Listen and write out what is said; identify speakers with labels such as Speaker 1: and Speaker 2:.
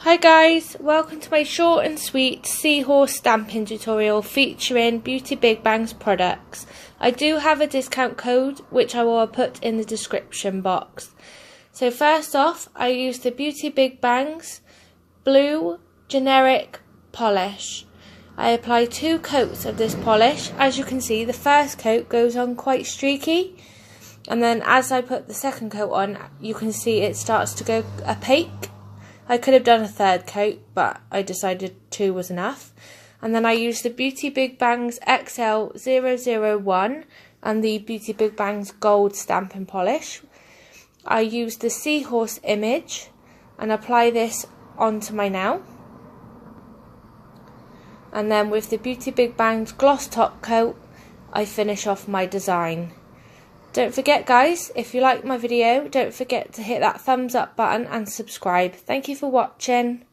Speaker 1: Hi guys, welcome to my short and sweet Seahorse stamping tutorial featuring BeautyBigBangs products. I do have a discount code which I will put in the description box. So first off, I use the BeautyBigBangs Blue Generic Polish. I apply 2 coats of this polish. As you can see, the first coat goes on quite streaky, and then as I put the second coat on, you can see it starts to go opaque. I could have done a third coat, but I decided 2 was enough. And then I used the BeautyBigBangs XL001 and the BeautyBigBangs Gold Stamping Polish. I used the Seahorse image and apply this onto my nail. And then with the BeautyBigBangs Gloss Top Coat, I finish off my design. Don't forget guys, if you like my video, don't forget to hit that thumbs up button and subscribe. Thank you for watching.